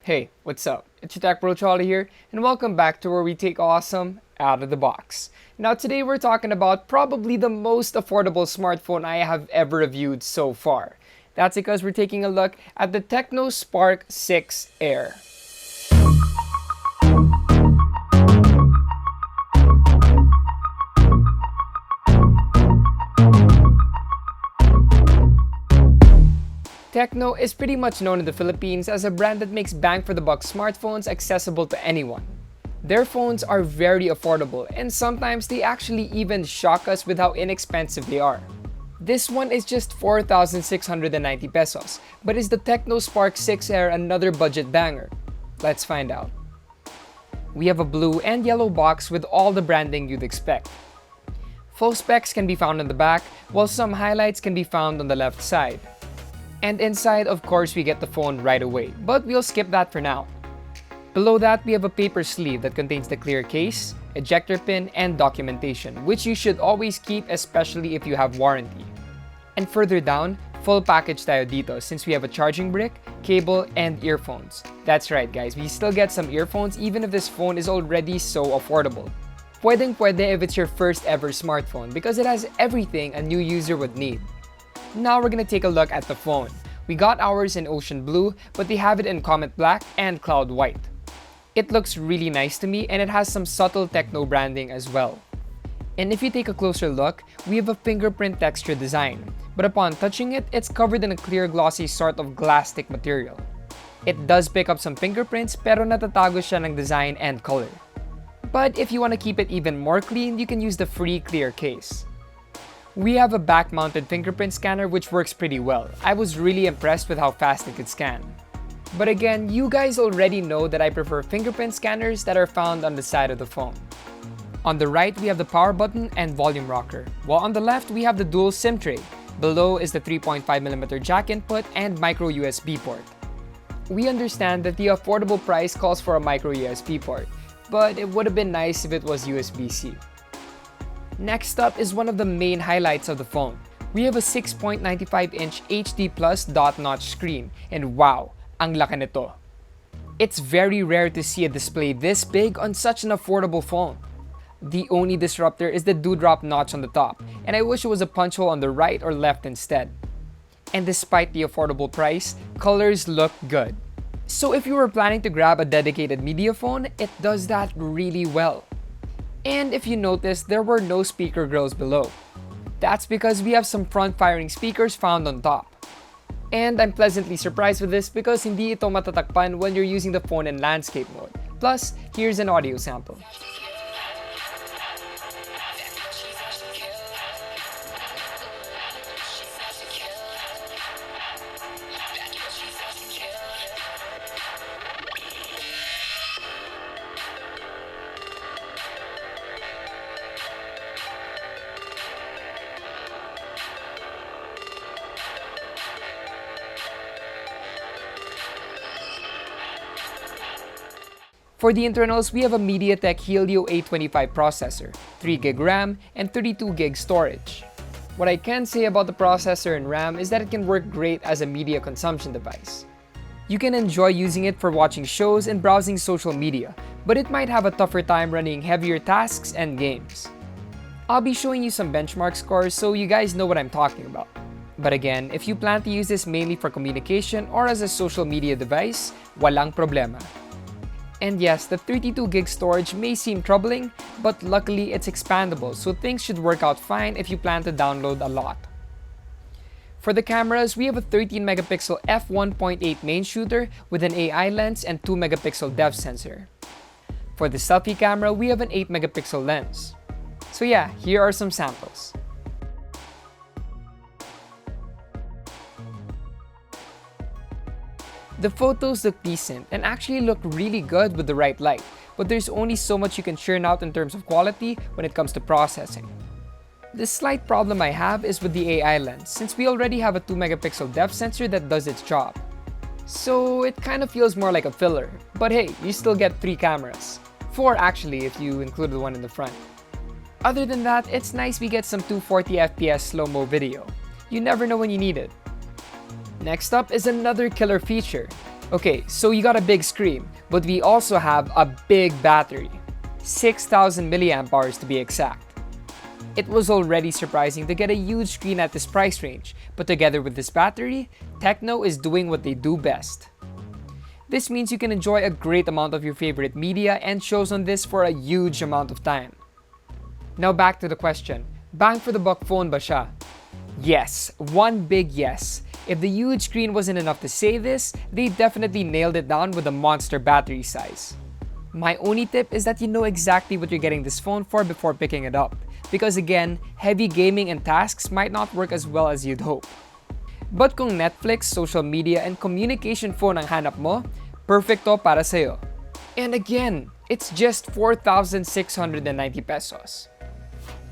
Hey, what's up? It's your Tech Bro Cholo here, and welcome back to where we take awesome out of the box. Now today we're talking about probably the most affordable smartphone I have ever reviewed so far. That's because we're taking a look at the Tecno Spark 6 Air. Tecno is pretty much known in the Philippines as a brand that makes bang for the buck smartphones accessible to anyone. Their phones are very affordable and sometimes they actually even shock us with how inexpensive they are. This one is just 4,690 pesos, but is the Tecno Spark 6 Air another budget banger? Let's find out. We have a blue and yellow box with all the branding you'd expect. Full specs can be found on the back, while some highlights can be found on the left side. And inside, of course, we get the phone right away, but we'll skip that for now. Below that, we have a paper sleeve that contains the clear case, ejector pin, and documentation, which you should always keep, especially if you have warranty. And further down, full package tayo dito since we have a charging brick, cable, and earphones. That's right guys, we still get some earphones even if this phone is already so affordable. Pwedeng-pwede if it's your first ever smartphone because it has everything a new user would need. Now we're gonna take a look at the phone. We got ours in ocean blue, but they have it in comet black and cloud white. It looks really nice to me and it has some subtle Tecno branding as well. And if you take a closer look, we have a fingerprint texture design, but upon touching it, it's covered in a clear glossy sort of glass-stick material. It does pick up some fingerprints pero natatago siya ng design and color. But if you want to keep it even more clean, you can use the free clear case. We have a back-mounted fingerprint scanner which works pretty well. I was really impressed with how fast it could scan. But again, you guys already know that I prefer fingerprint scanners that are found on the side of the phone. On the right, we have the power button and volume rocker, while on the left, we have the dual SIM tray. Below is the 3.5mm jack input and micro USB port. We understand that the affordable price calls for a micro USB port, but it would have been nice if it was USB-C. Next up is one of the main highlights of the phone. We have a 6.95-inch HD Plus dot-notch screen, and wow, ang laki nito. It's very rare to see a display this big on such an affordable phone. The only disruptor is the dewdrop notch on the top, and I wish it was a punch hole on the right or left instead. And despite the affordable price, colors look good. So if you were planning to grab a dedicated media phone, it does that really well. And if you notice, there were no speaker grills below. That's because we have some front-firing speakers found on top. And I'm pleasantly surprised with this because hindi ito matatakpan when you're using the phone in landscape mode. Plus, here's an audio sample. For the internals, we have a MediaTek Helio A25 processor, 3GB RAM, and 32GB storage. What I can say about the processor and RAM is that it can work great as a media consumption device. You can enjoy using it for watching shows and browsing social media, but it might have a tougher time running heavier tasks and games. I'll be showing you some benchmark scores so you guys know what I'm talking about. But again, if you plan to use this mainly for communication or as a social media device, walang problema. And yes, the 32GB storage may seem troubling, but luckily it's expandable, so things should work out fine if you plan to download a lot. For the cameras, we have a 13MP f1.8 main shooter with an AI lens and 2MP depth sensor. For the selfie camera, we have an 8MP lens. So yeah, here are some samples. The photos look decent and actually look really good with the right light, but there's only so much you can churn out in terms of quality when it comes to processing. The slight problem I have is with the AI lens, since we already have a 2MP depth sensor that does its job. So it kind of feels more like a filler, but hey, you still get 3 cameras. 4 actually if you include the one in the front. Other than that, it's nice we get some 240fps slow-mo video. You never know when you need it. Next up is another killer feature. Okay, so you got a big screen, but we also have a big battery. 6,000 milliamp hours to be exact. It was already surprising to get a huge screen at this price range, but together with this battery, Tecno is doing what they do best. This means you can enjoy a great amount of your favorite media and shows on this for a huge amount of time. Now back to the question, bang for the buck phone ba siya? Yes, one big yes. If the huge screen wasn't enough to say this, they definitely nailed it down with a monster battery size. My only tip is that you know exactly what you're getting this phone for before picking it up, because again, heavy gaming and tasks might not work as well as you'd hope. But kung Netflix, social media, and communication phone ang hanap mo, perfecto para sa'yo. And again, it's just 4,690 pesos.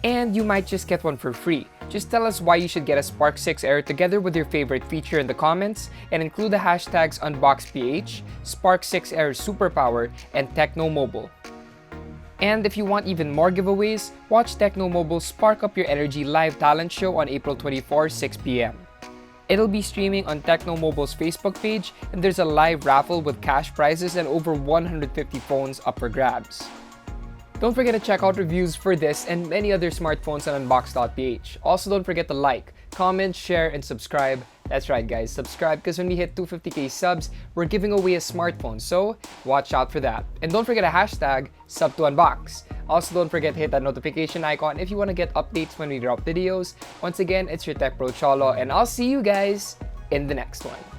And you might just get one for free. Just tell us why you should get a Spark 6 Air together with your favorite feature in the comments and include the hashtags Unbox PH, Spark 6 Air Superpower, and Tecno Mobile. And if you want even more giveaways, watch Tecno Mobile Spark Up Your Energy live talent show on April 24, 6 p.m. It'll be streaming on Tecno Mobile's Facebook page, and there's a live raffle with cash prizes and over 150 phones up for grabs. Don't forget to check out reviews for this and many other smartphones on Unbox.ph. Also, don't forget to like, comment, share, and subscribe. That's right, guys, subscribe because when we hit 250k subs, we're giving away a smartphone, so watch out for that. And don't forget to hashtag sub2unbox. Also, don't forget to hit that notification icon if you want to get updates when we drop videos. Once again, it's your Tech Bro Cholo, and I'll see you guys in the next one.